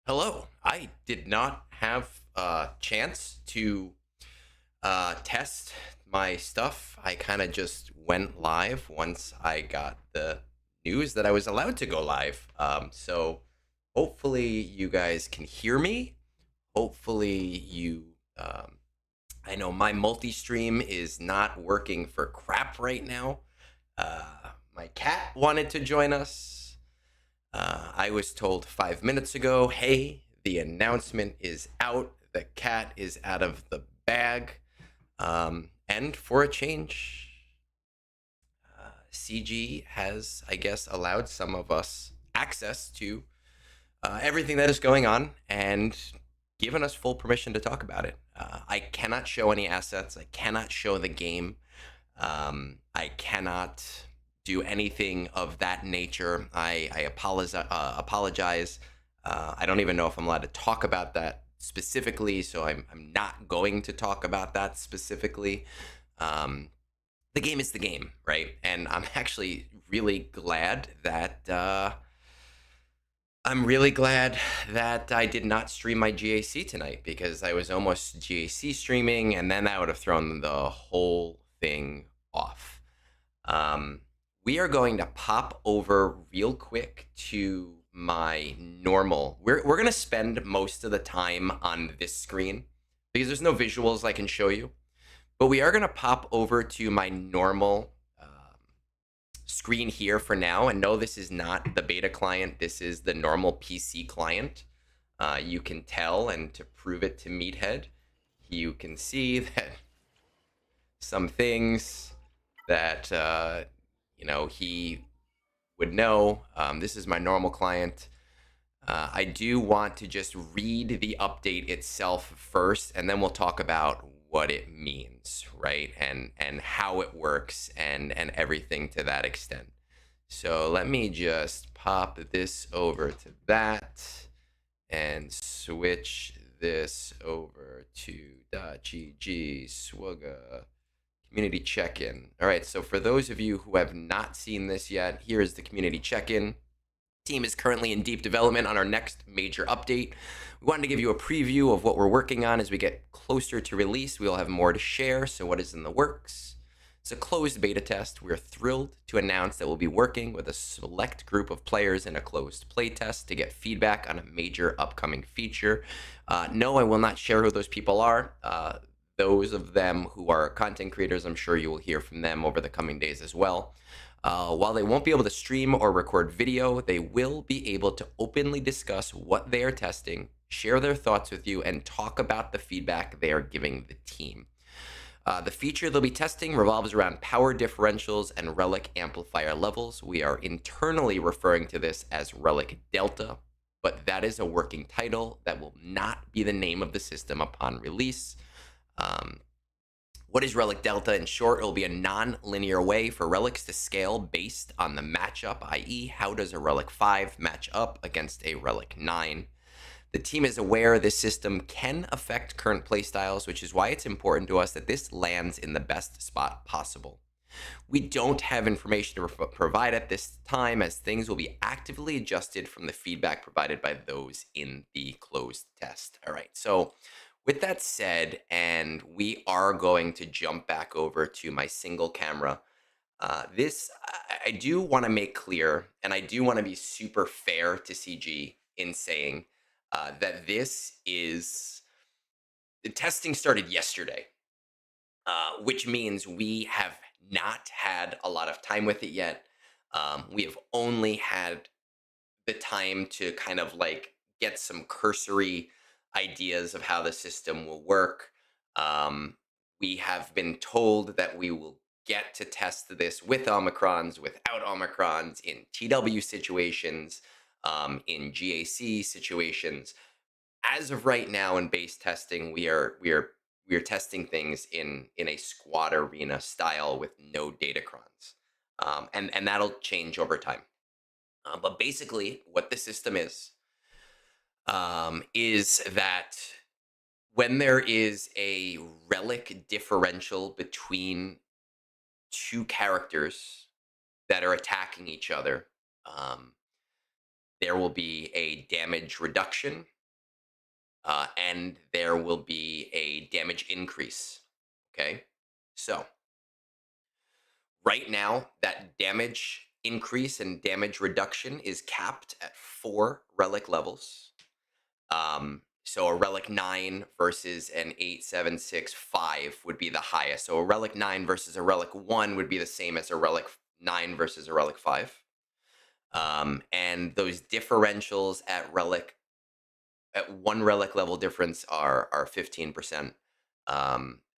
Hello. I did not have a chance to test my stuff. I kind of just went live once I got the news that I was allowed to go live. So hopefully you guys can hear me. Hopefully I know my multi-stream is not working for crap right now. My cat wanted to join us. I was told 5 minutes ago, hey, the announcement is out. The cat is out of the bag. And for a change, CG has, I guess, allowed some of us access to everything that is going on and given us full permission to talk about it. I cannot show any assets. I cannot show the game. I cannot do anything of that nature. I apologize. I don't even know if I'm allowed to talk about that specifically, so I'm not going to talk about that specifically. The game is the game, right? And I'm actually really glad that I did not stream my GAC tonight, because I was almost GAC streaming, and then that would have thrown the whole thing off. Um, we are going to pop over real quick to my normal. We're going to spend most of the time on this screen because there's no visuals I can show you. But we are going to pop over to my normal screen here for now. And no, this is not the beta client. This is the normal PC client. You can tell, and to prove it to Meathead, you can see that some things that he would know. This is my normal client. I do want to just read the update itself first, and then we'll talk about what it means, right? And how it works and everything to that extent. So let me just pop this over to that and switch this over to .gg swugga community check-in. All right, so for those of you who have not seen this yet, here is the community check-in. Team is currently in deep development on our next major update. We wanted to give you a preview of what we're working on. As we get closer to release, we'll have more to share. So what is in the works? It's a closed beta test. We're thrilled to announce that we'll be working with a select group of players in a closed playtest to get feedback on a major upcoming feature. No, I will not share who those people are. Those of them who are content creators, I'm sure you will hear from them over the coming days as well. While they won't be able to stream or record video, they will be able to openly discuss what they are testing, share their thoughts with you, and talk about the feedback they are giving the team. The feature they'll be testing revolves around power differentials and Relic amplifier levels. We are internally referring to this as Relic Delta, but that is a working title. That will not be the name of the system upon release. What is Relic Delta? In short, it will be a non-linear way for relics to scale based on the matchup, i.e. how does a Relic 5 match up against a Relic 9? The team is aware this system can affect current playstyles, which is why it's important to us that this lands in the best spot possible. We don't have information to provide at this time, as things will be actively adjusted from the feedback provided by those in the closed test. All right, so with that said, and we are going to jump back over to my single camera. I do want to make clear, and I do want to be super fair to CG in saying that this is the testing started yesterday, which means we have not had a lot of time with it yet. We have only had the time to kind of like get some cursory ideas of how the system will work. Um, we have been told that we will get to test this with Omicrons, without Omicrons, in TW situations, in GAC situations. As of right now, in base testing, we are testing things in a squad arena style with no datacrons, and that'll change over time. But basically, what the system is that when there is a relic differential between two characters that are attacking each other, um, there will be a damage reduction, and there will be a damage increase. Okay. So, right now, that damage increase and damage reduction is capped at 4 relic levels. So a relic 9 versus an 8, 7, 6, 5 would be the highest. So a relic 9 versus a relic 1 would be the same as a relic 9 versus a relic 5. And those differentials at 1 relic level difference are 15%.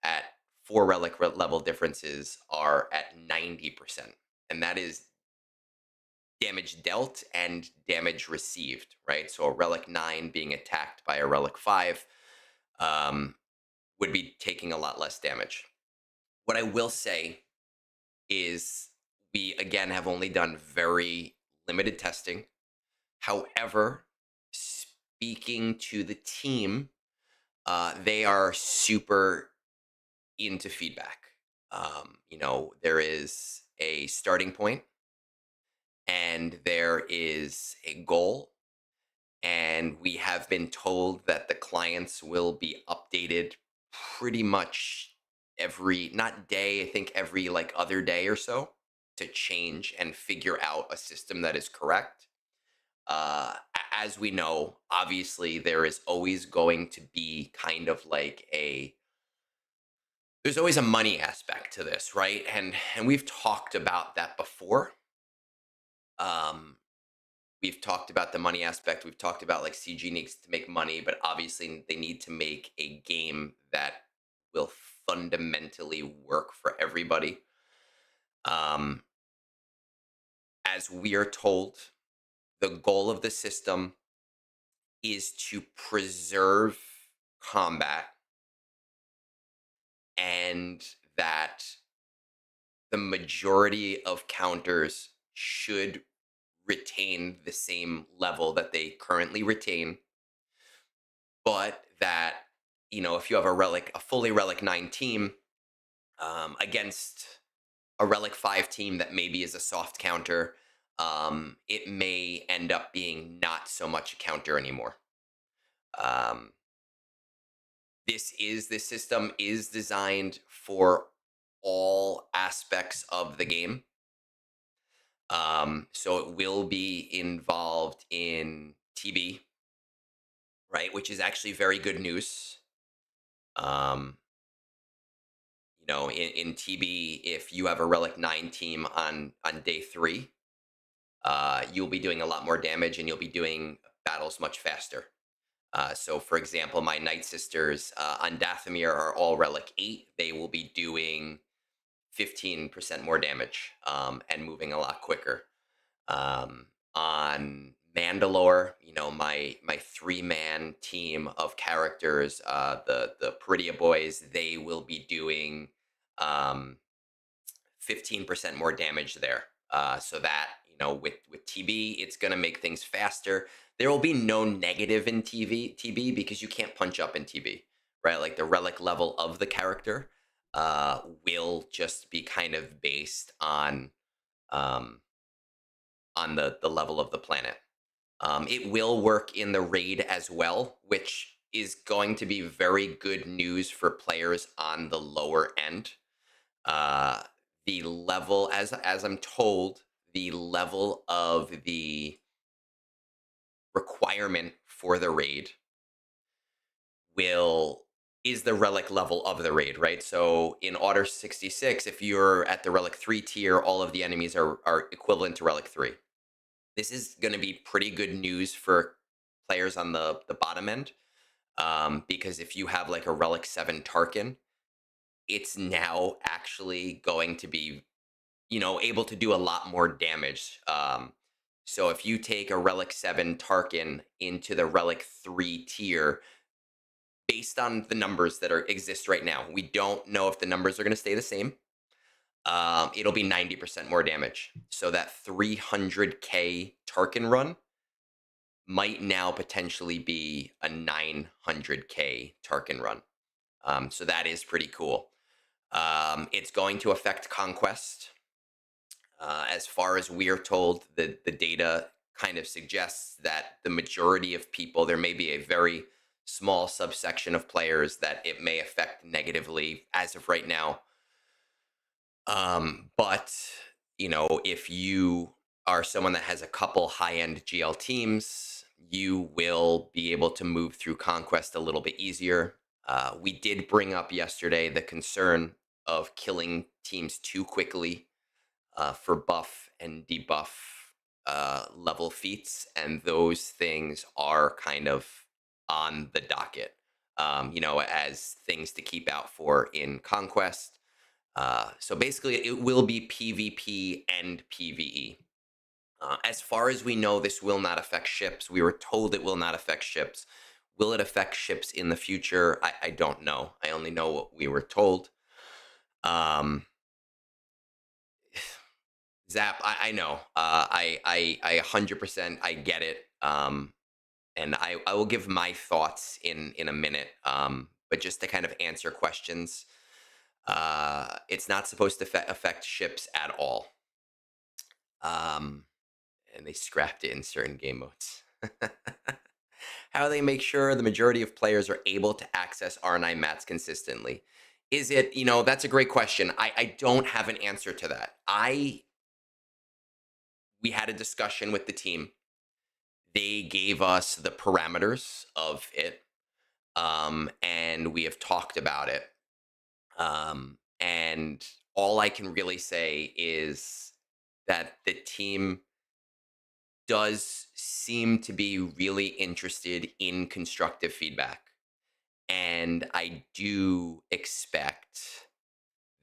At 4 relic level differences are at 90%. And that is damage dealt and damage received, right? So a relic 9 being attacked by a relic 5 um, would be taking a lot less damage. What I will say is we, again, have only done very limited testing. However, speaking to the team, they are super into feedback. There is a starting point and there is a goal, and we have been told that the clients will be updated pretty much every, not day, I think every like other day or so, to change and figure out a system that is correct. As we know, obviously there is always going to be kind of like there's always a money aspect to this, right? And we've talked about that before. um we've talked about the money aspect. We've talked about like CG needs to make money, but obviously they need to make a game that will fundamentally work for everybody. Um, as we are told, the goal of the system is to preserve combat, and that the majority of counters should retain the same level that they currently retain, but that, if you have a fully relic 9 team, against a relic 5 team that maybe is a soft counter, it may end up being not so much a counter anymore. um, this system is designed for all aspects of the game. So it will be involved in TB, right, which is actually very good news. um, in TB, if you have a Relic 9 team on day 3, you'll be doing a lot more damage and you'll be doing battles much faster. So, for example, my Night Sisters on Dathomir are all Relic 8. They will be doing 15% more damage, and moving a lot quicker. On Mandalore, my 3-man team of characters, the Peridia boys, they will be doing um, 15% more damage there. So that, with TB, it's going to make things faster. There will be no negative in TB because you can't punch up in TB, right? Like the relic level of the character will just be kind of based um, on the level of the planet. It will work in the raid as well, which is going to be very good news for players on the lower end. Uh, the level, as I'm told, the level of the requirement for the raid will is the relic level of the raid, right? So in Order 66, if you're at the relic 3 tier, all of the enemies are equivalent to relic 3. This is going to be pretty good news for players on the bottom end, because if you have like a relic 7 Tarkin, it's now actually going to be, able to do a lot more damage. So if you take a relic 7 Tarkin into the relic 3 tier, based on the numbers that exist right now, we don't know if the numbers are going to stay the same. It'll be 90% more damage. So that 300k Tarkin run might now potentially be a 900k Tarkin run. So that is pretty cool. It's going to affect Conquest. As far as we are told, the data kind of suggests that the majority of people, there may be a very small subsection of players that it may affect negatively as of right now. But if you are someone that has a couple high-end GL teams, you will be able to move through Conquest a little bit easier. We did bring up yesterday the concern of killing teams too quickly for buff and debuff level feats, and those things are kind of on the docket. As things to keep out for in Conquest. So basically, it will be PvP and PvE. As far as we know, this will not affect ships. We were told it will not affect ships. Will it affect ships in the future? I don't know. I only know what we were told. Um, Zap, I know. I 100% I get it. And I will give my thoughts in a minute. But just to kind of answer questions, it's not supposed to affect ships at all. And they scrapped it in certain game modes. How do they make sure the majority of players are able to access R9 mats consistently? Is it, that's a great question. I don't have an answer to that. We had a discussion with the team. They gave us the parameters of it, and we have talked about it. And all I can really say is that the team does seem to be really interested in constructive feedback. And I do expect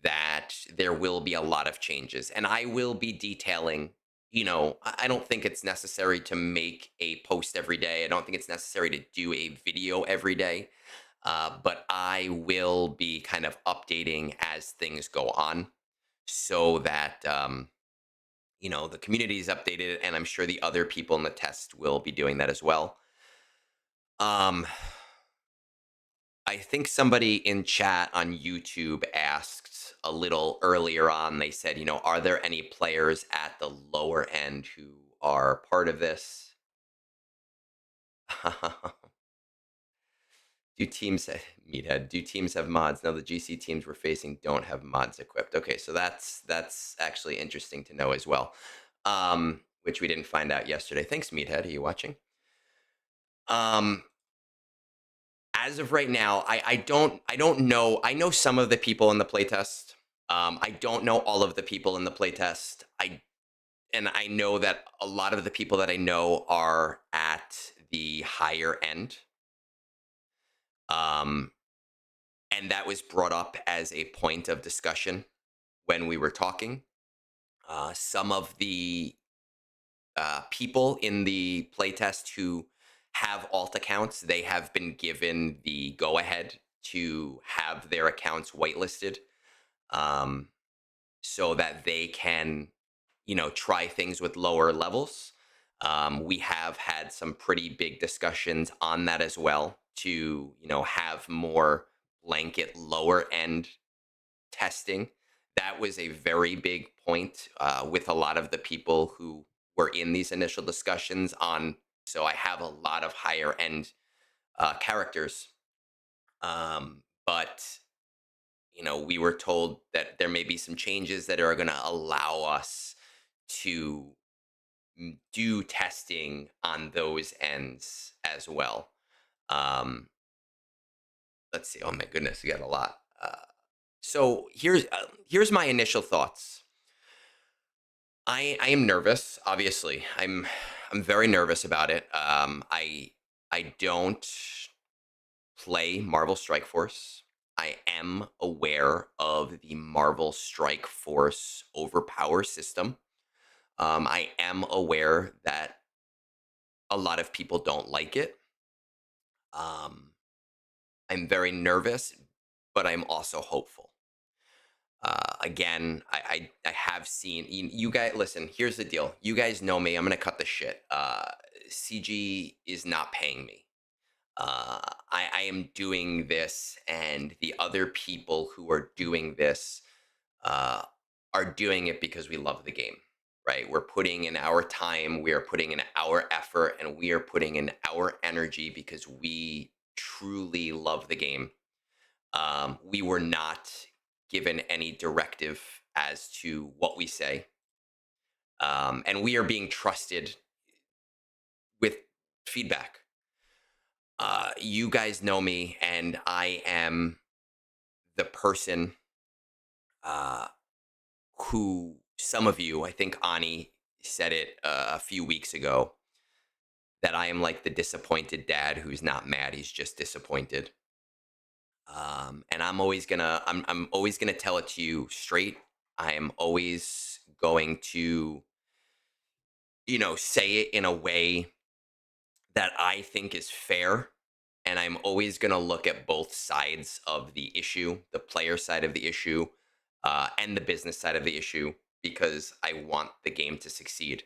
that there will be a lot of changes. And I will be detailing, I don't think it's necessary to make a post every day. I don't think it's necessary to do a video every day. But I will be kind of updating as things go on so that, the community is updated, and I'm sure the other people in the test will be doing that as well. Um, I think somebody in chat on YouTube asked a little earlier on, they said, are there any players at the lower end who are part of this? Do teams Meathead, do teams have mods? No, the GC teams we're facing don't have mods equipped. Okay, so that's actually interesting to know as well. Which we didn't find out yesterday. Thanks, Meathead. Are you watching? Um, as of right now, I don't know. I know some of the people in the playtest. I don't know all of the people in the playtest. I know that a lot of the people that I know are at the higher end. Um, and that was brought up as a point of discussion when we were talking. Some of the people in the playtest who have alt accounts, they have been given the go ahead to have their accounts whitelisted, um, so that they can, try things with lower levels. We have had some pretty big discussions on that as well to, have more blanket lower end testing. That was a very big point with a lot of the people who were in these initial discussions on. So I have a lot of higher end characters, but we were told that there may be some changes that are going to allow us to do testing on those ends as well. Um, let's see. Oh my goodness, we got a lot. So here's my initial thoughts. I am nervous. Obviously, I'm very nervous about it. I don't play Marvel Strike Force. I am aware of the Marvel Strike Force overpower system. I am aware that a lot of people don't like it. Um, I'm very nervous, but I'm also hopeful. Again, I have seen you guys. Listen, here's the deal. You guys know me. I'm gonna cut the shit. CG is not paying me. I am doing this, and the other people who are doing this uh, are doing it because we love the game, right? We're putting in our time, we are putting in our effort, and we are putting in our energy because we truly love the game. We were not given any directive as to what we say, and we are being trusted with feedback. You guys know me, and I am the person uh, who some of you, I think Ani said it a few weeks ago, that I am like the disappointed dad who's not mad, he's just disappointed. And I'm always gonna tell it to you straight. I am always going to, say it in a way that I think is fair. And I'm always going to look at both sides of the issue, the player side of the issue, and the business side of the issue, because I want the game to succeed.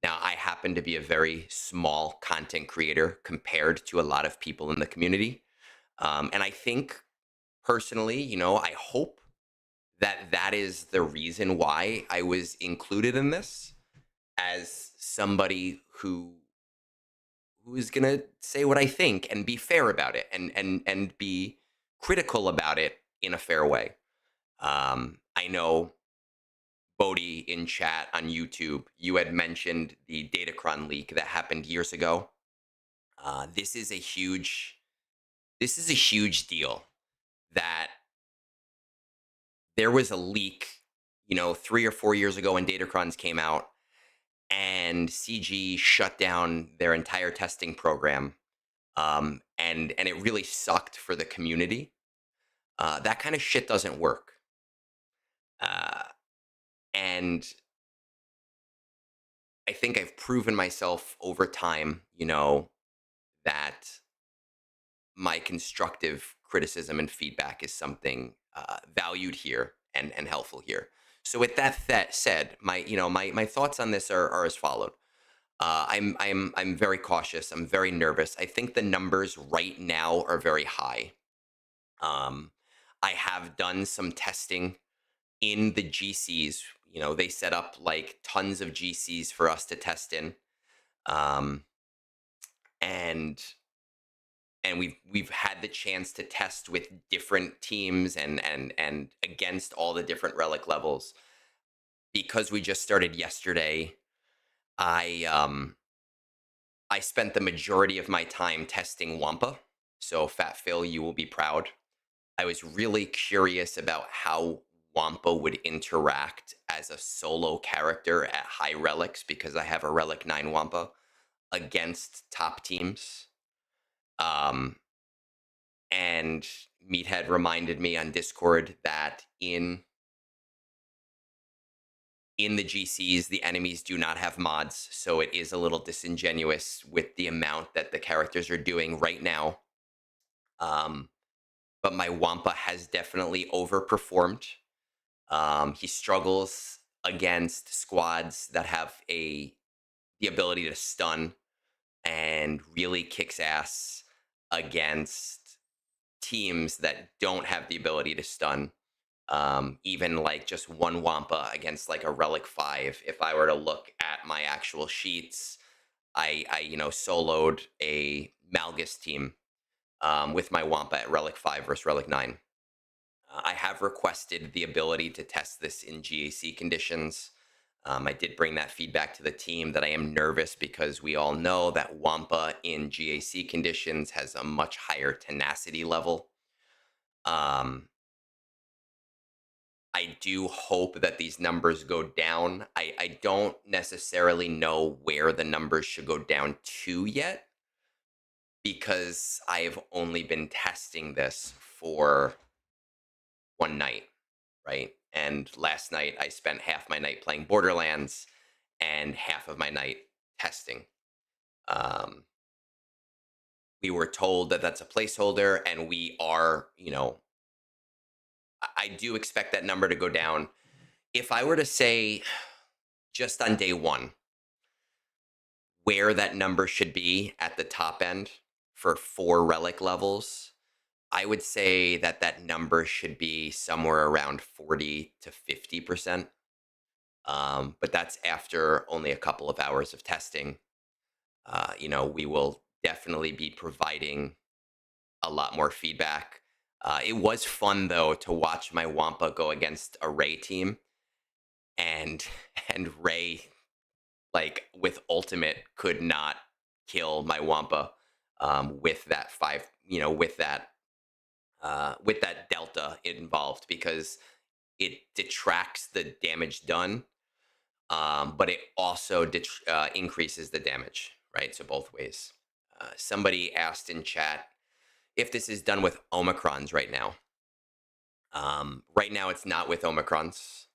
Now, I happen to be a very small content creator compared to a lot of people in the community. And I think personally, I hope that that is the reason why I was included in this as somebody who is going to say what I think and be fair about it and be critical about it in a fair way. I know Bodhi in chat on YouTube, you had mentioned the Datacron leak that happened years ago. This is a huge deal that there was a leak, 3 or 4 years ago when Datacrons came out, and CG shut down their entire testing program, and it really sucked for the community. That kind of shit doesn't work, uh, and I think I've proven myself over time, that my constructive criticism and feedback is something valued here and helpful here. So with that said, my thoughts on this are as followed. I'm very cautious. I'm very nervous. I think the numbers right now are very high. Um, I have done some testing in the GCs. They set up like tons of GCs for us to test in, um, and we've had the chance to test with different teams and against all the different relic levels. Because we just started yesterday, I spent the majority of my time testing Wampa. So Fat Phil, you will be proud. I was really curious about how Wampa would interact as a solo character at high relics because I have a Relic 9 Wampa against top teams. Um, and Meathead reminded me on Discord that in the GCs, the enemies do not have mods, so it is a little disingenuous with the amount that the characters are doing right now. Um, but my Wampa has definitely overperformed. He struggles against squads that have the ability to stun, and really kicks ass against teams that don't have the ability to stun. Even like just one Wampa against like a Relic 5. If I were to look at my actual sheets, I soloed a Malgus team with my Wampa at Relic 5 versus Relic 9. I have requested the ability to test this in GAC conditions. I did bring that feedback to the team that I am nervous because we all know that Wampa in GAC conditions has a much higher tenacity level. I do hope that these numbers go down. I don't necessarily know where the numbers should go down to yet because I've only been testing this for one night, right? And last night I spent half my night playing Borderlands and half of my night testing. Um, we were told that that's a placeholder, and we are, I do expect that number to go down. If I were to say just on day one, where that number should be at the top end for 4 relic levels, I would say that that number should be somewhere around 40 to 50%. But that's after only a couple of hours of testing. We will definitely be providing a lot more feedback. It was fun though to watch my Wampa go against a Ray team, and and Ray, like with ultimate, could not kill my Wampa with that five, with that delta involved, because it detracts the damage done, but it also increases the damage, right? So both ways. Somebody asked in chat if this is done with Omicrons right now. Right now, it's not with Omicrons.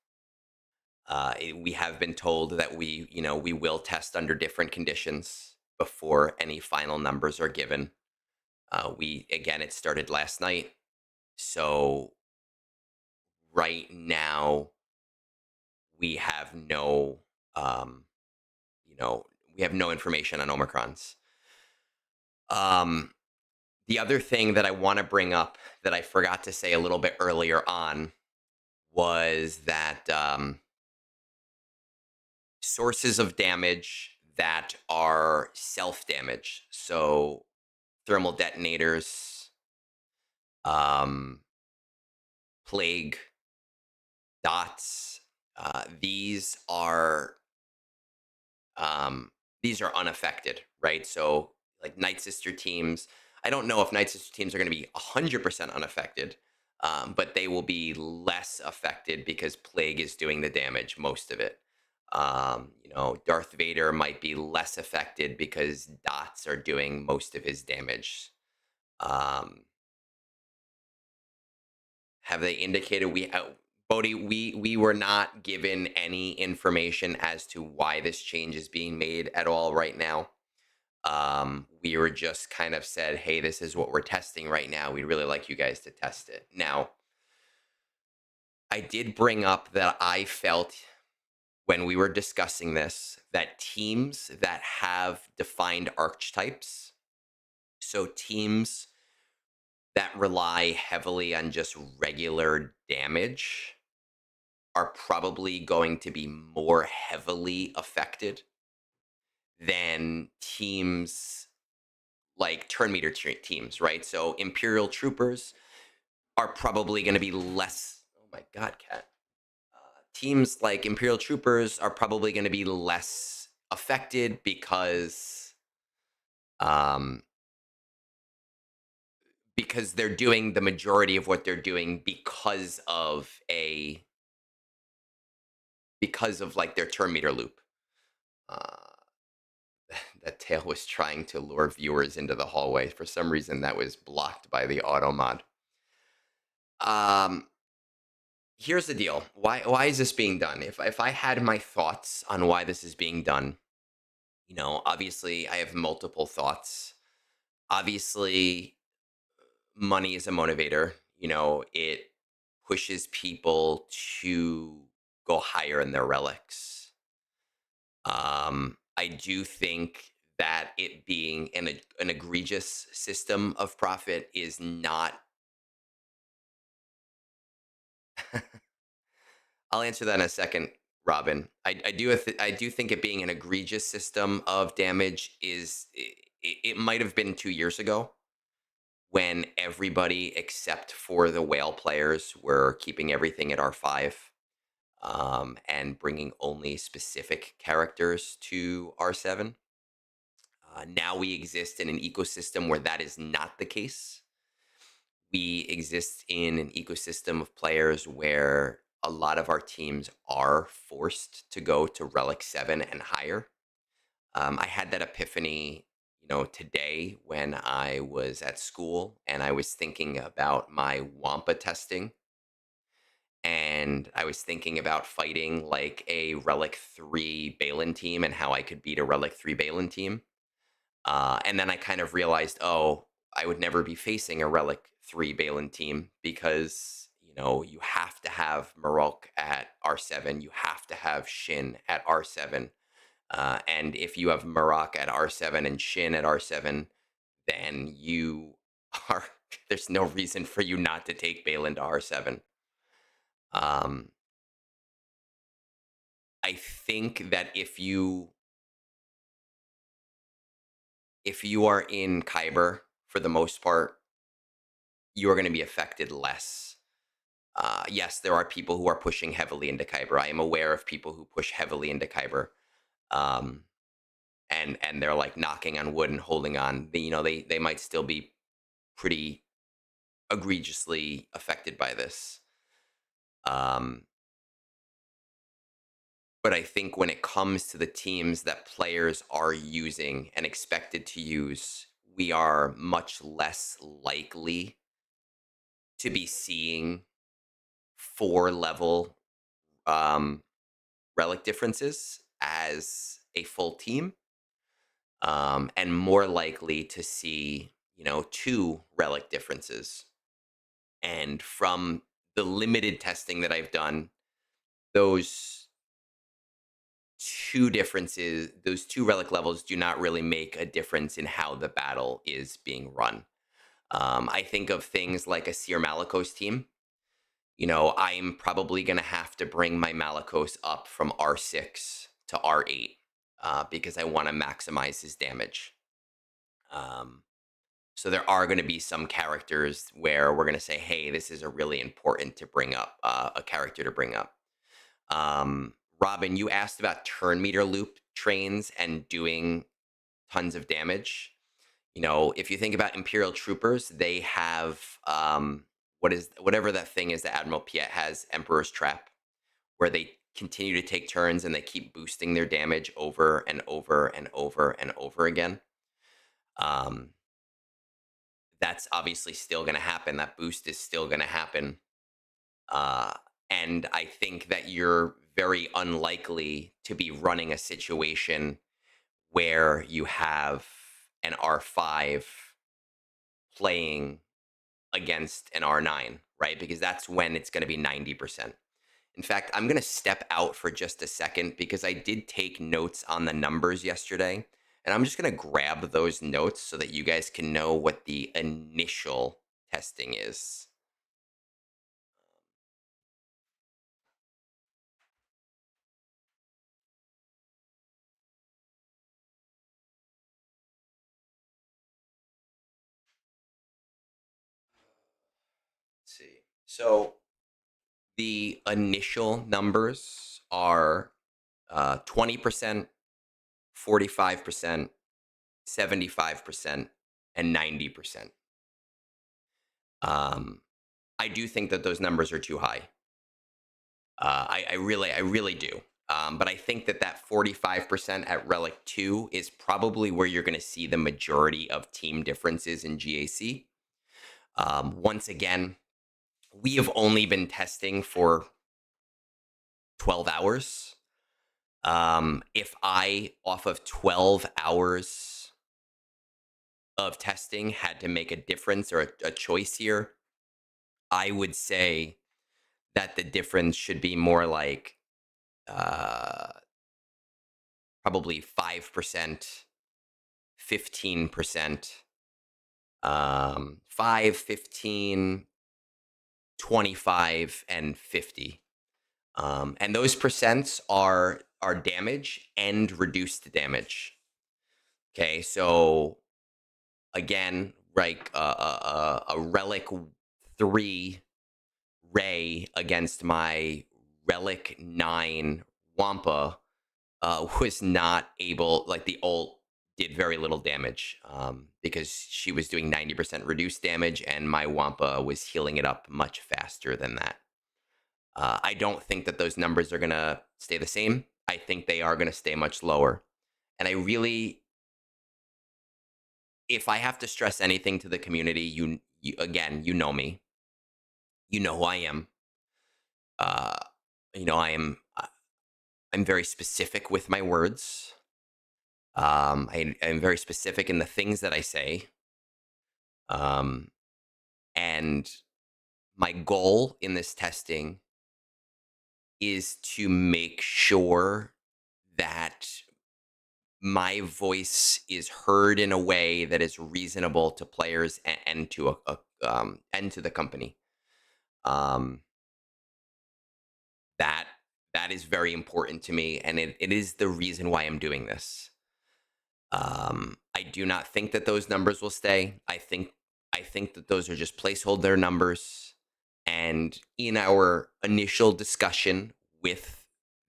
We have been told that we will test under different conditions before any final numbers are given. It started last night, so right now we have no, um, you know, we have no information on Omicrons. Um, the other thing that I want to bring up that I forgot to say a little bit earlier on was that sources of damage that are self damage, so thermal detonators, um, plague, dots, these are unaffected, right? So, like Night Sister teams, I don't know if Night Sister teams are going to be 100% unaffected, but they will be less affected because Plague is doing the damage, most of it. Darth Vader might be less affected because dots are doing most of his damage. Um, have they indicated Bodhi, we were not given any information as to why this change is being made at all right now. We were just kind of said, hey, this is what we're testing right now. We'd really like you guys to test it. Now, I did bring up that I felt when we were discussing this that teams that have defined archetypes, so teams that rely heavily on just regular damage, are probably going to be more heavily affected than teams like turn meter teams, right? So Imperial troopers are probably going to be less. Oh my God, cat. Teams like Imperial troopers are probably going to be less affected um, because they're doing the majority of what they're doing because of like their turn meter loop. Uh, that tail was trying to lure viewers into the hallway. For some reason, that was blocked by the auto mod. Um, Here's the deal. Why is this being done? If I had my thoughts on why this is being done, obviously I have multiple thoughts. Obviously, money is a motivator. It pushes people to go higher in their relics. I do think that it being an egregious system of profit is not. I'll answer that in a second, Robin. I do think it being an egregious system of damage it might have been 2 years ago when everybody except for the whale players were keeping everything at R5, and bringing only specific characters to R7. Now we exist in an ecosystem where that is not the case. We exist in an ecosystem of players where a lot of our teams are forced to go to Relic 7 and higher. I had that epiphany, today when I was at school and I was thinking about my Wampa testing. And I was thinking about fighting like a Relic 3 Balin team and how I could beat a Relic 3 Balin team. And then I kind of realized, oh, I would never be facing a Relic 3 Balin team because, you have to have Marok at R7. You have to have Shin at R7. And if you have Marok at R7 and Shin at R7, then are, there's no reason for you not to take Balin to R7. Um, I think that if you are in Kyber for the most part, you are going to be affected less. Yes, there are people who are pushing heavily into Kyber. I am aware of people who push heavily into Kyber, um, and they're like knocking on wood and holding on. They might still be pretty egregiously affected by this. Um, but I think when it comes to the teams that players are using and expected to use, we are much less likely to be seeing 4 level um, relic differences as a full team, and more likely to see 2 relic differences. And from the limited testing that I've done, those those 2 relic levels do not really make a difference in how the battle is being run. I think of things like a Seer Malicos team. I'm probably going to have to bring my Malicos up from R6 to R8, because I want to maximize his damage. Um, so there are going to be some characters where we're going to say, hey, this is a really important to bring up, a character to bring up. Robin, you asked about turn meter loop trains and doing tons of damage. If you think about Imperial troopers, they have whatever that thing is that Admiral Piet has, Emperor's Trap, where they continue to take turns and they keep boosting their damage over and over and over and over again. That's obviously still going to happen. That boost is still going to happen. Uh, and I think that you're very unlikely to be running a situation where you have an R5 playing against an R9, right? Because that's when it's going to be 90%. In fact, I'm going to step out for just a second because I did take notes on the numbers yesterday. And I'm just going to grab those notes so that you guys can know what the initial testing is. Let's see. So the initial numbers are 20%, 45%, 75%, and 90%. I do think that those numbers are too high. I really do. But I think that 45% at Relic 2 is probably where you're going to see the majority of team differences in GAC. Once again, we have only been testing for 12 hours. If I, off of 12 hours of testing, had to make a difference or a choice here, I would say that the difference should be more like probably 5%, 15%, 5, 15, 25, and 50. And those percents are damage and reduced damage. Okay, so again, like a Relic 3 Ray against my Relic 9 Wampa was not able, like the ult did very little damage, because she was doing 90% reduced damage and my Wampa was healing it up much faster than that. I don't think that those numbers are going to stay the same. I think they are going to stay much lower. And I really, if I have to stress anything to the community, again, you know me. You know who I am. Uh, I'm very specific with my words. I'm very specific in the things that I say. And my goal in this testing is to make sure that my voice is heard in a way that is reasonable to players and to and to the company. Um, that That is very important to me, and it is the reason why I'm doing this. I do not think that those numbers will stay. I think that those are just placeholder numbers. And in our initial discussion with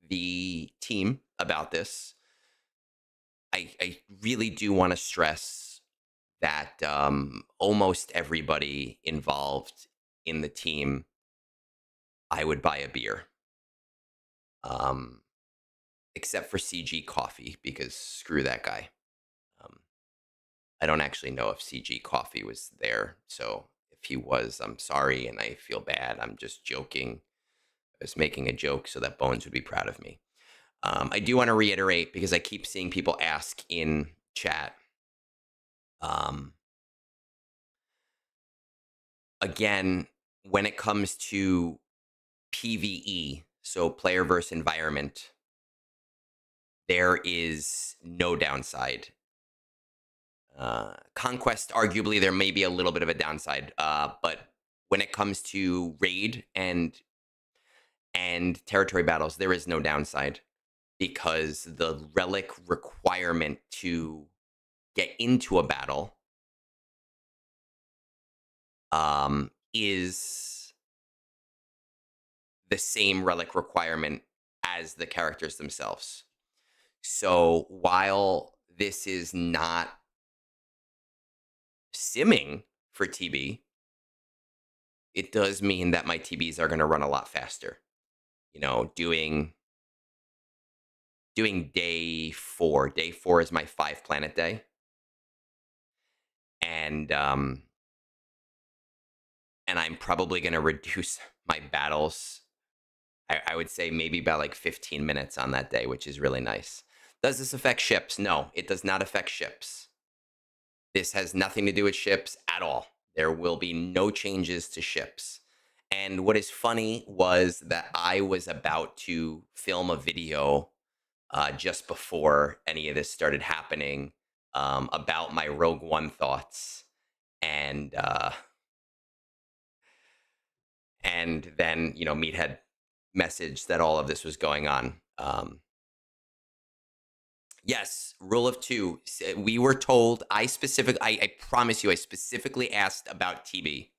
the team about this, I really do want to stress that almost everybody involved in the team, I would buy a beer, um, except for CG Coffee because screw that guy. Um, I don't actually know if CG Coffee was there. So if he was, I'm sorry and I feel bad. I'm just joking. I was making a joke so that Bones would be proud of me. I do want to reiterate because I keep seeing people ask in chat. Um, Again, when it comes to PvE, so player versus environment, there is no downside. Conquest, arguably, there may be a little bit of a downside, but when it comes to raid and territory battles, there is no downside because the relic requirement to get into a battle is the same relic requirement as the characters themselves. So while this is not simming for TB, it does mean that my TBs are going to run a lot faster. You know, doing day 4. Day 4 is my 5 planet day, and and I'm probably going to reduce my battles. I would say maybe about like 15 minutes on that day, which is really nice. Does this affect ships? No, it does not affect ships. This has nothing to do with ships at all. There will be no changes to ships. And what is funny was that I was about to film a video just before any of this started happening about my Rogue One thoughts, and and then Meathead messaged that all of this was going on. Yes, rule of two. We were told. I promise you, I specifically asked about TB.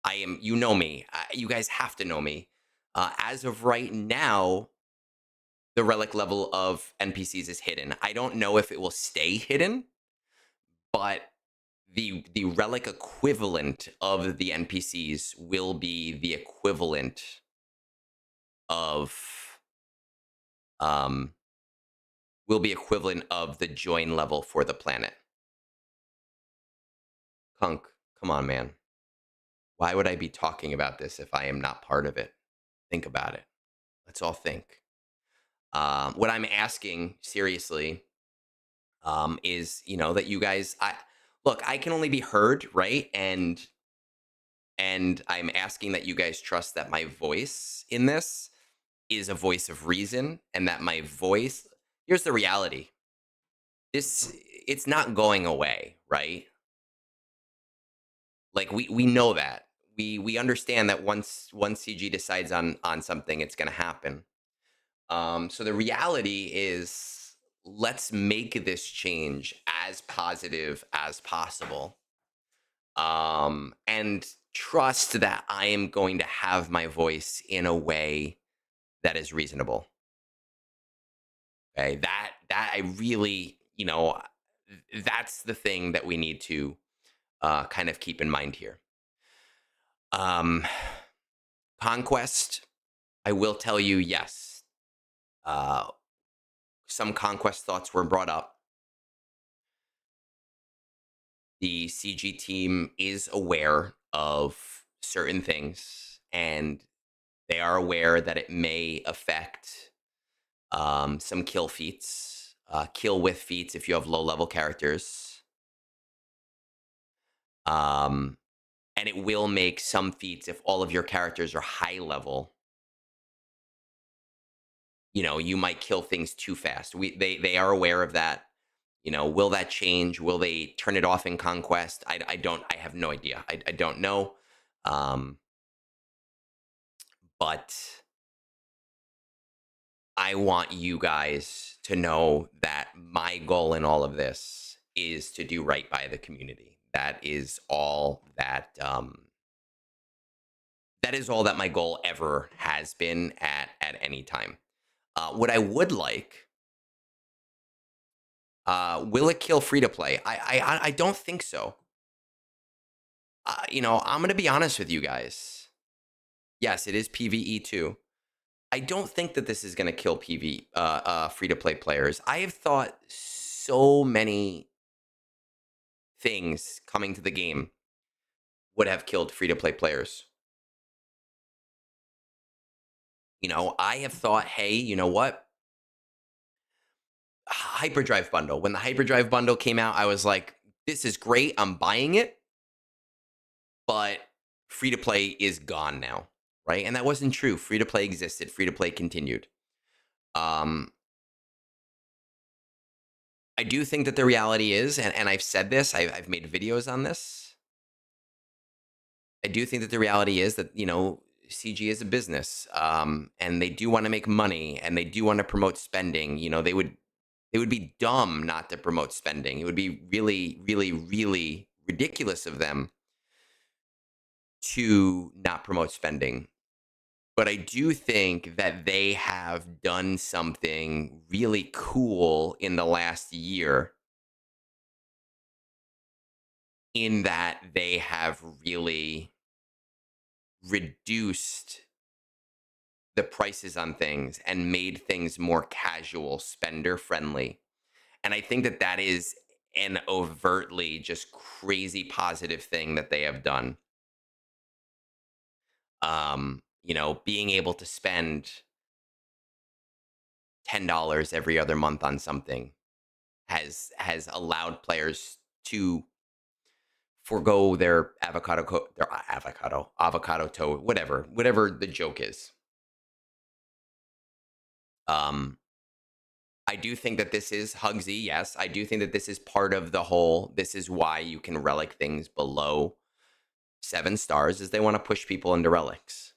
I am. You know me. You guys have to know me. As of right now, the relic level of NPCs is hidden. I don't know if it will stay hidden, but the relic equivalent of the NPCs will be the equivalent of um the join level for the planet. Kunk, come on, man. Why would I be talking about this if I am not part of it? Think about it. Let's all think. What I'm asking seriously is, that you guys, look, I can only be heard, right? And I'm asking that you guys trust that my voice in this is a voice of reason, and that my voice. Here's the reality. It's not going away, right? Like we know that. We understand that once CG decides on something, it's going to happen. So the reality is, let's make this change as positive as possible, and trust that I am going to have my voice in a way that is reasonable. Okay, that I really, that's the thing that we need to kind of keep in mind here. Um, Conquest, I will tell you, yes. Some conquest thoughts were brought up. The CG team is aware of certain things, and they are aware that it may affect some kill feats, kill with feats if you have low level characters. And it will make some feats if all of your characters are high level. You might kill things too fast. They are aware of that. Will that change? Will they turn it off in Conquest? I have no idea. I don't know. But I want you guys to know that my goal in all of this is to do right by the community. That is all that is all that my goal ever has been at any time. What I would like, will it kill free to play? I don't think so. I'm gonna be honest with you guys. Yes, it is PVE too. I don't think that this is gonna kill free to play players. I have thought so many things coming to the game would have killed free to play players. I have thought, hey, you know what? Hyperdrive bundle. When the Hyperdrive bundle came out, I was like, this is great. I'm buying it. But free to play is gone now, right? And that wasn't true. Free to play existed. Free to play continued. Um, I do think that the reality is, and I've said this, I've made videos on this. I do think that the reality is that, CG is a business, and they do want to make money, and they do want to promote spending. They would be dumb not to promote spending. It would be really, really, really ridiculous of them to not promote spending. But I do think that they have done something really cool in the last year, in that they have really reduced the prices on things and made things more casual, spender friendly. And I think that that is an overtly just crazy positive thing that they have done. Being able to spend $10 every other month on something has allowed players to forego their avocado toe, whatever the joke is. Um, I do think that this is Hugsy. Yes, I do think that this is part of the whole. This is why you can relic things below 7 stars, is they want to push people into relics.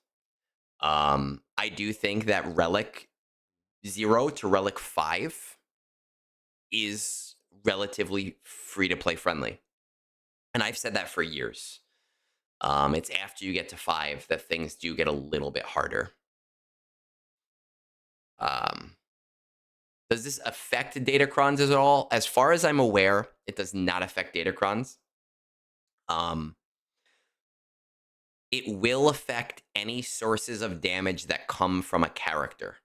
I do think that Relic 0 to Relic 5 is relatively free to play friendly. And I've said that for years. It's after you get to 5 that things do get a little bit harder. Um, does this affect Datacrons at all? As far as I'm aware, it does not affect Datacrons. It will affect any sources of damage that come from a character.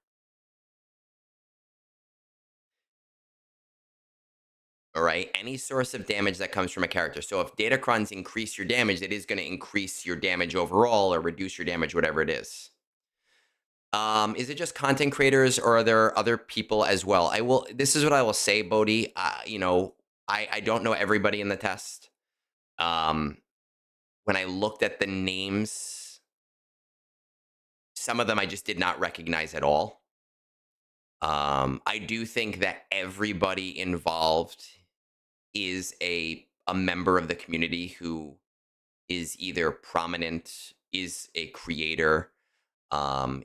All right, any source of damage that comes from a character. So if Datacrons increase your damage, it is going to increase your damage overall or reduce your damage, whatever it is. Is it just content creators, or are there other people as well? This is what I will say, Bodhi. I don't know everybody in the test. When I looked at the names, some of them I just did not recognize at all. I do think that everybody involved is a member of the community who is either prominent, is a creator,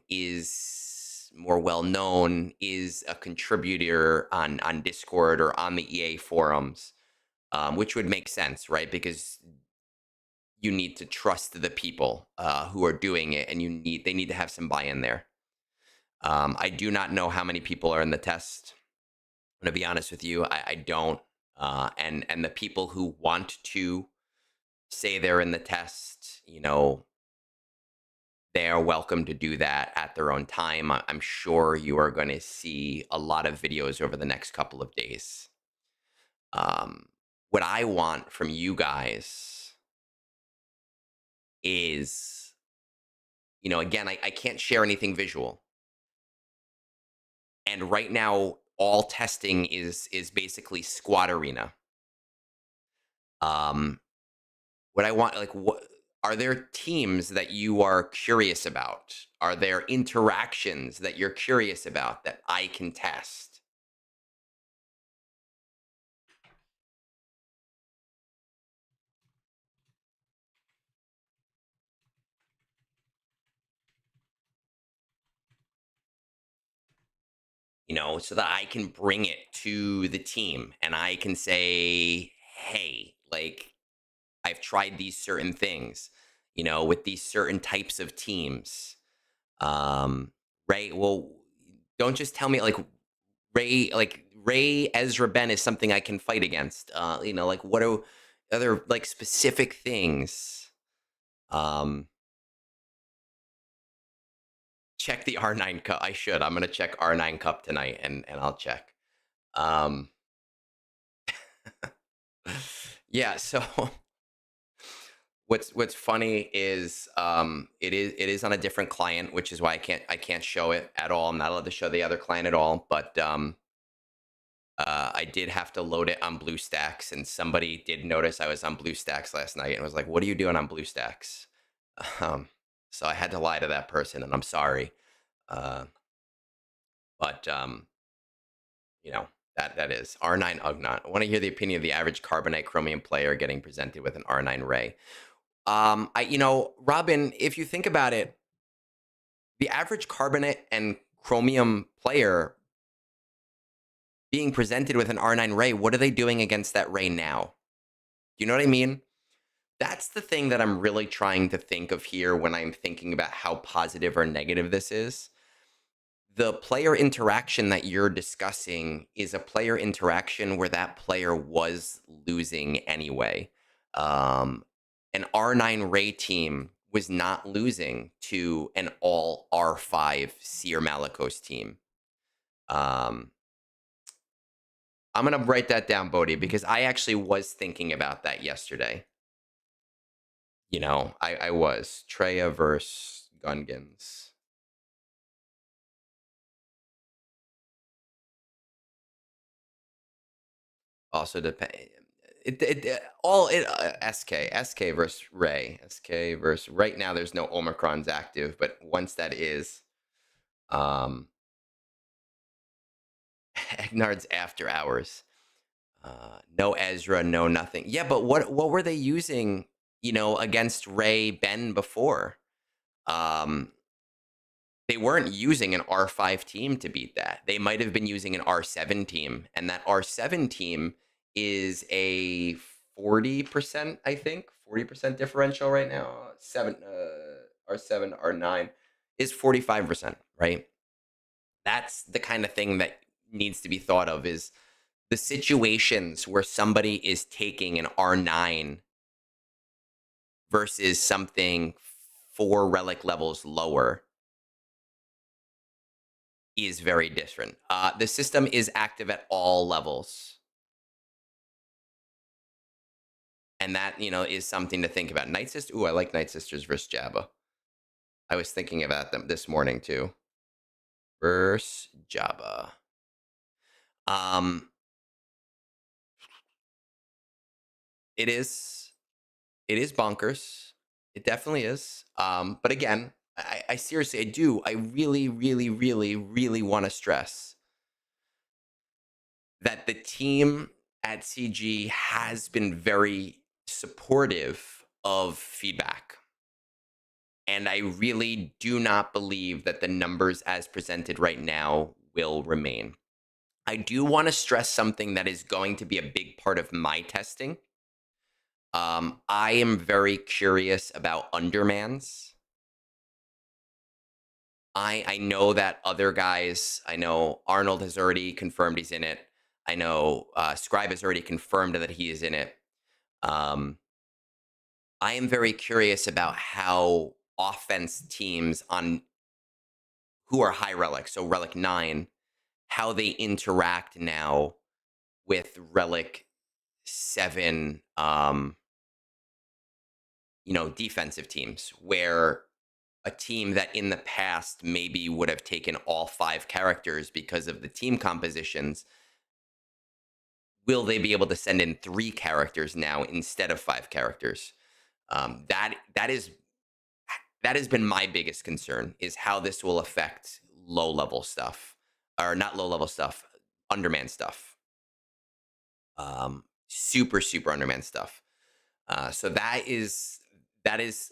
is more well known, is a contributor on Discord or on the EA forums, which would make sense, right? Because you need to trust the people who are doing it, and they need to have some buy-in there. I do not know how many people are in the test. I'm gonna be honest with you, I don't. And the people who want to say they're in the test, they are welcome to do that at their own time. I'm sure you are going to see a lot of videos over the next couple of days. What I want from you guys is, again, I can't share anything visual. And right now, all testing is basically squad arena. What I want, like, what are there teams that you are curious about? Are there interactions that you're curious about that I can test? so that I can bring it to the team and I can say, hey, like, I've tried these certain things, with these certain types of teams. Um, right. Well, don't just tell me Ray Ezra Ben is something I can fight against. Like what are other like specific things? Um, check the R9 Cup. I should. I'm gonna check R9 Cup tonight and I'll check. Um, yeah. So what's funny is it is on a different client, which is why I can't show it at all. I'm not allowed to show the other client at all. But I did have to load it on BlueStacks, and somebody did notice I was on BlueStacks last night and was like, "What are you doing on BlueStacks?" Um, so I had to lie to that person, and I'm sorry. Uh, but you know that is R9 Ugnaught. I want to hear the opinion of the average Carbonite Chromium player getting presented with an R9 Ray. Robin, if you think about it, the average Carbonite and Chromium player being presented with an R9 Ray, what are they doing against that Ray now? You know what I mean? That's the thing that I'm really trying to think of here when I'm thinking about how positive or negative this is. The player interaction that you're discussing is a player interaction where that player was losing anyway. An R9 Ray team was not losing to an all R5 Seer Malikos team. I'm going to write that down, Bodhi, because I actually was thinking about that yesterday. I was. Treya versus Gungans. Also depend. SK versus Ray. SK versus right now. There's no Omicrons active, but once that is, um, Egnard's after hours. No Ezra, no nothing. Yeah, but what were they using? Against Ray Ben before. Um, they weren't using an R5 team to beat that. They might have been using an R7 team, and that R7 team is a 40%, I think, 40% differential right now. R7, R9 is 45%, right? That's the kind of thing that needs to be thought of is the situations where somebody is taking an R9 versus something 4 relic levels lower is very different. The system is active at all levels. And that, is something to think about. Night Sister, ooh, I like Night Sisters versus Jabba. I was thinking about them this morning too. Versus Jabba. Um, it is bonkers. It definitely is. But again, I seriously, I really, really, really, really want to stress that the team at CG has been very supportive of feedback. And I really do not believe that the numbers as presented right now will remain. I do want to stress something that is going to be a big part of my testing. I am very curious about undermans. I know that other guys, I know Arnold has already confirmed he's in it. I know Scribe has already confirmed that he is in it. I am very curious about how offense teams on who are high relic, so relic 9, how they interact now with relic 7 defensive teams, where a team that in the past maybe would have taken all 5 characters because of the team compositions, will they be able to send in 3 characters now instead of 5 characters? That has been my biggest concern, is how this will affect low level stuff, or not low level stuff, underman stuff, super underman stuff. So that is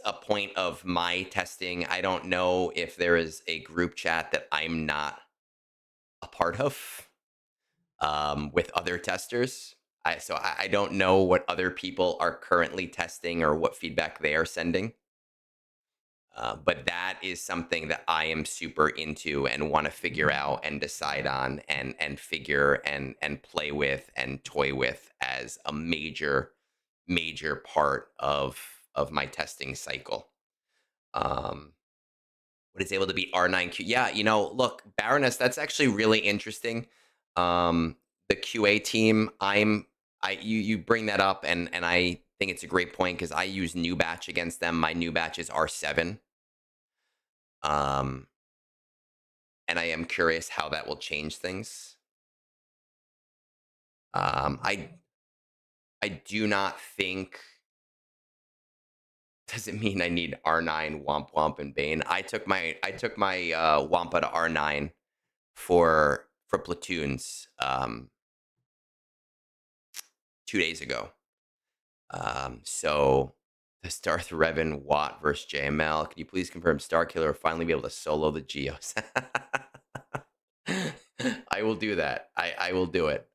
a point of my testing. I don't know if there is a group chat that I'm not a part of with other testers. I don't know what other people are currently testing or what feedback they are sending. But that is something that I am super into and want to figure out and decide on and figure and play with and toy with as a major part of my testing cycle. Um, what is able to be R9Q? Yeah, look, Baroness, that's actually really interesting. The QA team, you bring that up and I think it's a great point because I use new batch against them. My new batch is R7. Um, and I am curious how that will change things. I do not think. Doesn't mean I need R9, Womp Womp, and Bane. I took my Wampa to R9 for platoons 2 days ago. So the Starth Revan Watt versus JML. Can you please confirm Starkiller will finally be able to solo the Geos? I will do that. I will do it.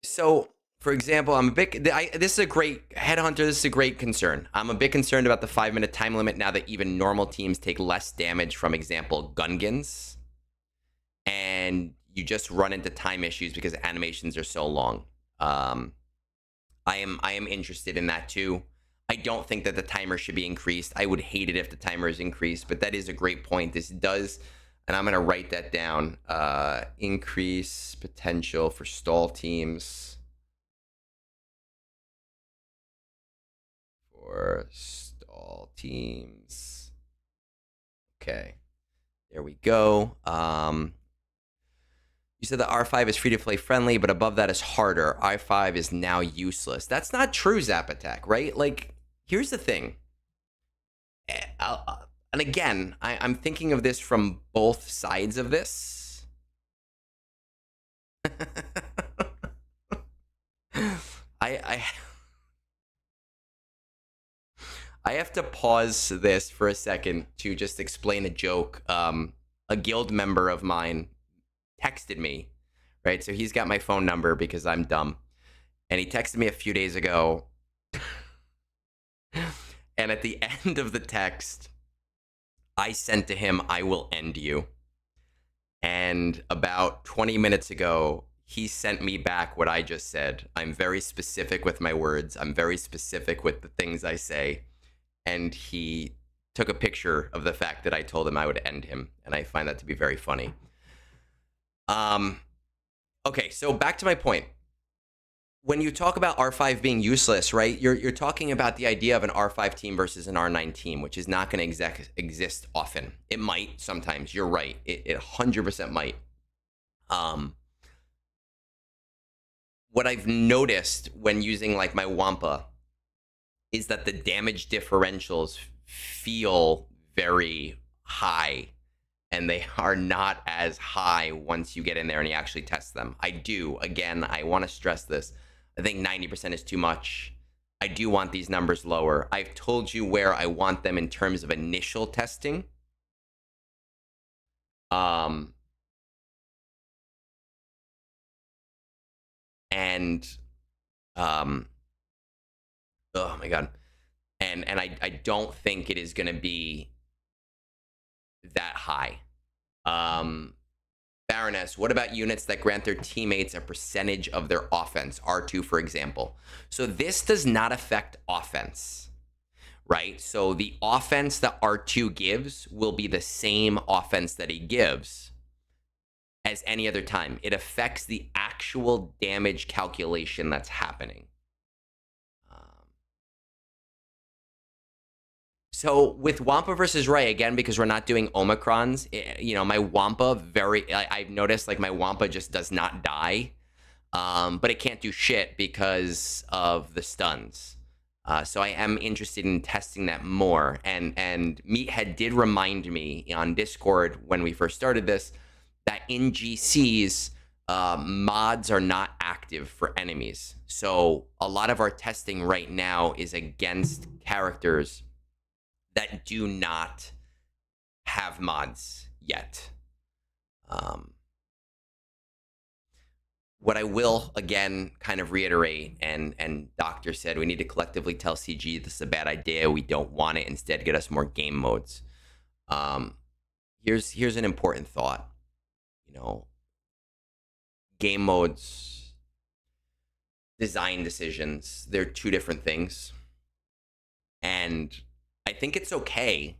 So, for example, this is a great headhunter. This is a great concern. I'm a bit concerned about the 5-minute time limit now that even normal teams take less damage from, example, Gungans, and you just run into time issues because animations are so long. I am interested in that too. I don't think that the timer should be increased. I would hate it if the timer is increased, but that is a great point. This does, and I'm going to write that down. Increase potential for stall teams. For stall teams. Okay. There we go. You said the R5 is free-to-play friendly, but above that is harder. R5 is now useless. That's not true, Zap Attack, right? Like, here's the thing. And again, I'm thinking of this from both sides of this. I have to pause this for a second to just explain a joke. A guild member of mine texted me, right? So he's got my phone number because I'm dumb. And he texted me a few days ago. And at the end of the text, I sent to him, "I will end you." And about 20 minutes ago, he sent me back what I just said. I'm very specific with my words. I'm very specific with the things I say. And he took a picture of the fact that I told him I would end him. And I find that to be very funny. Okay, so back to my point. When you talk about R5 being useless, right, you're talking about the idea of an R5 team versus an R9 team, which is not going to exist often. It might sometimes. You're right. It 100% might. What I've noticed when using like my Wampa is that the damage differentials feel very high, and they are not as high once you get in there and you actually test them. Again, I want to stress this. I think 90% is too much. I do want these numbers lower. I've told you where I want them in terms of initial testing. Oh my God. And I don't think it is going to be that high. Baroness, what about units that grant their teammates a percentage of their offense? R2, for example. So this does not affect offense, right? So the offense that R2 gives will be the same offense that he gives as any other time. It affects the actual damage calculation that's happening. So with Wampa versus Ray, again, because we're not doing Omicrons, my Wampa I've noticed like my Wampa just does not die. But it can't do shit because of the stuns. So I am interested in testing that more. And Meathead did remind me on Discord when we first started this that in GCs, mods are not active for enemies. So a lot of our testing right now is against characters that do not have mods yet. What I will, again, kind of reiterate, and Doctor said, we need to collectively tell CG this is a bad idea. We don't want it. Instead, get us more game modes. Here's an important thought. You know, game modes, design decisions, they're two different things. And I think it's okay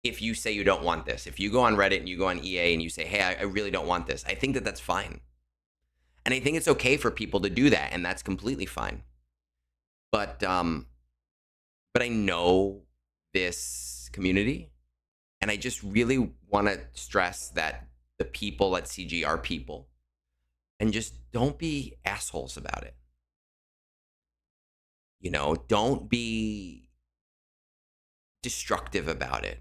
if you say you don't want this. If you go on Reddit and you go on EA and you say, hey, I really don't want this, I think that that's fine. And I think it's okay for people to do that, and that's completely fine. But I know this community, and I just really want to stress that the people at CG are people, and just don't be assholes about it. You know, don't be destructive about it.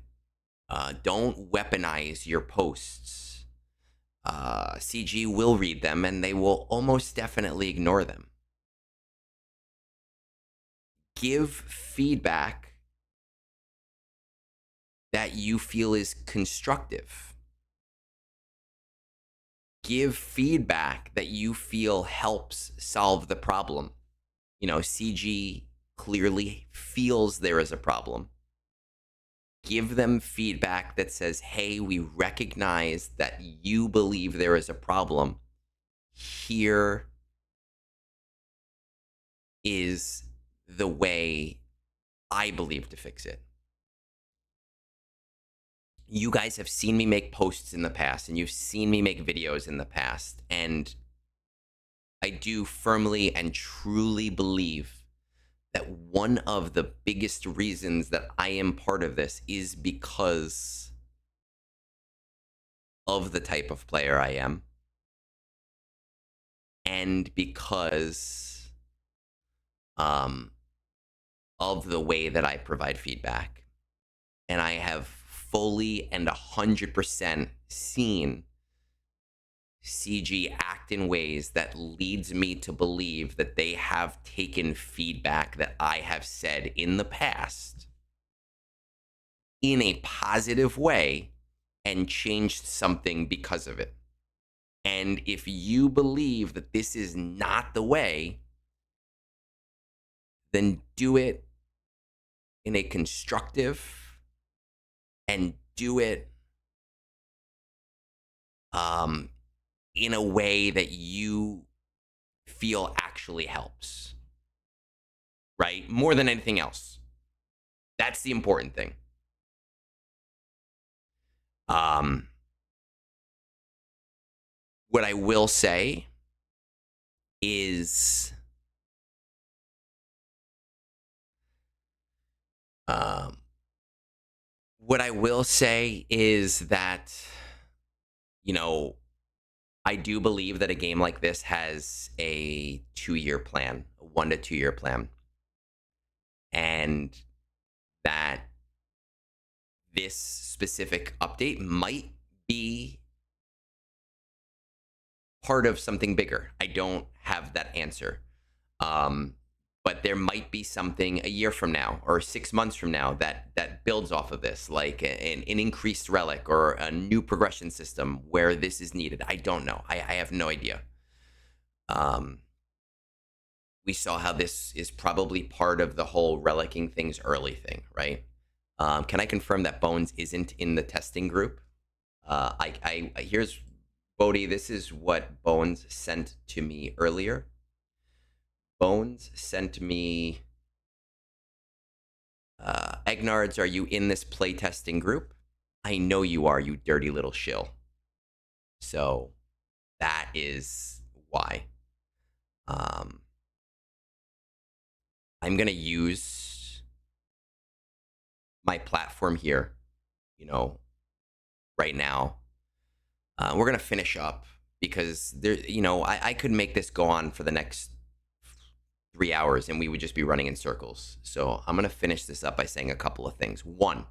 Don't weaponize your posts. CG will read them, and they will almost definitely ignore them. Give feedback that you feel is constructive. Give feedback that you feel helps solve the problem. You know, CG clearly feels there is a problem. Give them feedback that says, hey, we recognize that you believe there is a problem. Here is the way I believe to fix it. You guys have seen me make posts in the past, and you've seen me make videos in the past, and I do firmly and truly believe that one of the biggest reasons that I am part of this is because of the type of player I am, and because of the way that I provide feedback. And I have fully and 100% seen CG act in ways that leads me to believe that they have taken feedback that I have said in the past in a positive way and changed something because of it. And if you believe that this is not the way, then do it in a constructive and do it in a way that you feel actually helps, right? More than anything else. That's the important thing. What I will say is that, you know, I do believe that a game like this has a 2-year plan, a 1 to 2 year plan. And that this specific update might be part of something bigger. I don't have that answer. But there might be something a year from now or 6 months from now that builds off of this, like an increased relic or a new progression system where this is needed. I don't know. I have no idea. We saw how this is probably part of the whole relicing things early thing, right? Can I confirm that Bones isn't in the testing group? Here's Bodhi. This is what Bones sent to me earlier. Bones sent me, Egnards, are you in this playtesting group? I know you are, you dirty little shill. So that is why. I'm going to use my platform here, you know, right now. We're going to finish up because there, you know, I could make this go on for the next 3 hours and we would just be running in circles. So I'm going to finish this up by saying a couple of things. One,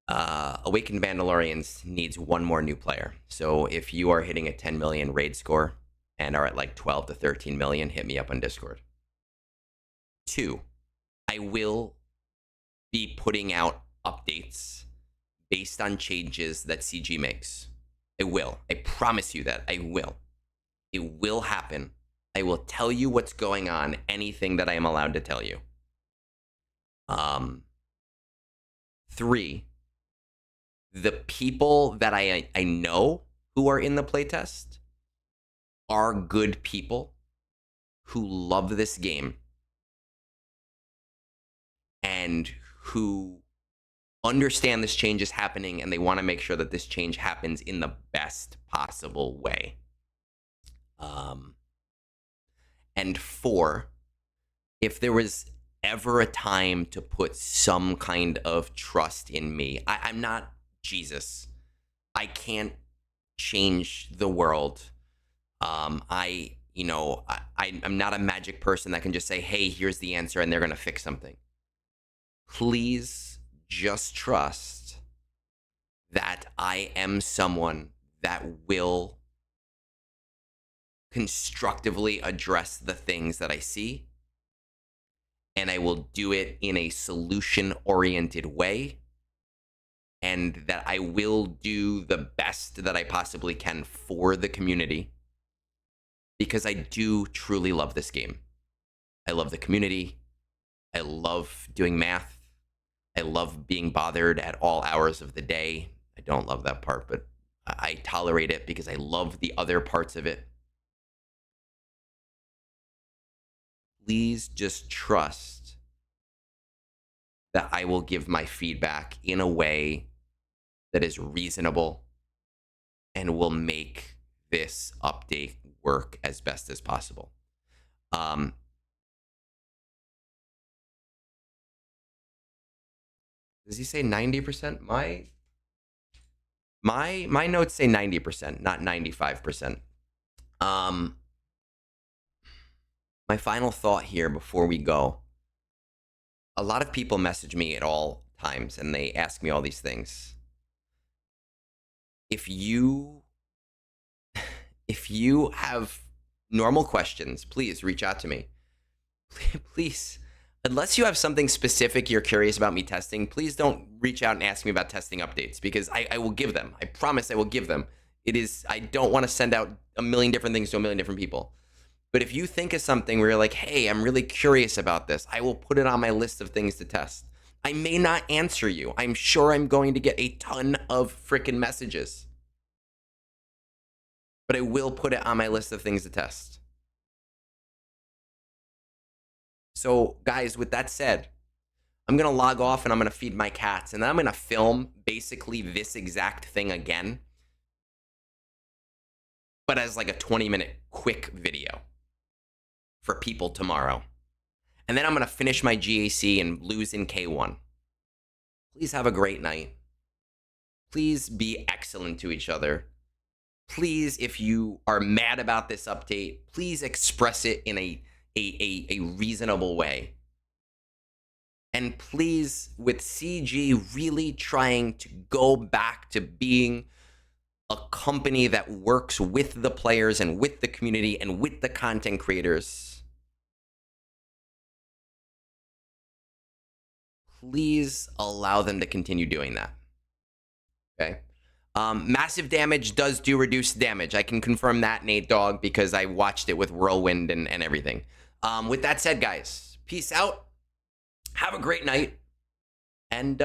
Awakened Mandalorians needs one more new player. So if you are hitting a 10 million raid score and are at like 12 to 13 million, hit me up on Discord. 2, I will be putting out updates based on changes that CG makes. It will. I promise you that. I will. It will happen. I will tell you what's going on, anything that I am allowed to tell you. 3, the people that I know who are in the playtest are good people who love this game and who understand this change is happening, and they want to make sure that this change happens in the best possible way. And 4, if there was ever a time to put some kind of trust in me, I'm not Jesus. I can't change the world. I'm not a magic person that can just say, hey, here's the answer, and they're going to fix something. Please just trust that I am someone that will constructively address the things that I see, and I will do it in a solution-oriented way, and that I will do the best that I possibly can for the community, because I do truly love this game. I love the community. I love doing math. I love being bothered at all hours of the day. I don't love that part, but I tolerate it because I love the other parts of it. Please just trust that I will give my feedback in a way that is reasonable and will make this update work as best as possible. Does he say 90%? My notes say 90%, not 95%. My final thought here before we go. A lot of people message me at all times and they ask me all these things. If you have normal questions, please reach out to me. Please, unless you have something specific you're curious about me testing, please don't reach out and ask me about testing updates, because I will give them. I promise I will give them. I don't want to send out a million different things to a million different people. But if you think of something where you're like, hey, I'm really curious about this, I will put it on my list of things to test. I may not answer you. I'm sure I'm going to get a ton of freaking messages. But I will put it on my list of things to test. So, guys, with that said, I'm going to log off and I'm going to feed my cats. And then I'm going to film basically this exact thing again, but as like a 20-minute quick video for people tomorrow. And then I'm going to finish my GAC and lose in K1. Please have a great night. Please be excellent to each other. Please, if you are mad about this update, please express it in a reasonable way. And please, with CG really trying to go back to being a company that works with the players and with the community and with the content creators, please allow them to continue doing that. Okay? Massive damage does do reduced damage. I can confirm that, Nate Dogg, because I watched it with Whirlwind and everything. With that said, guys, peace out. Have a great night. And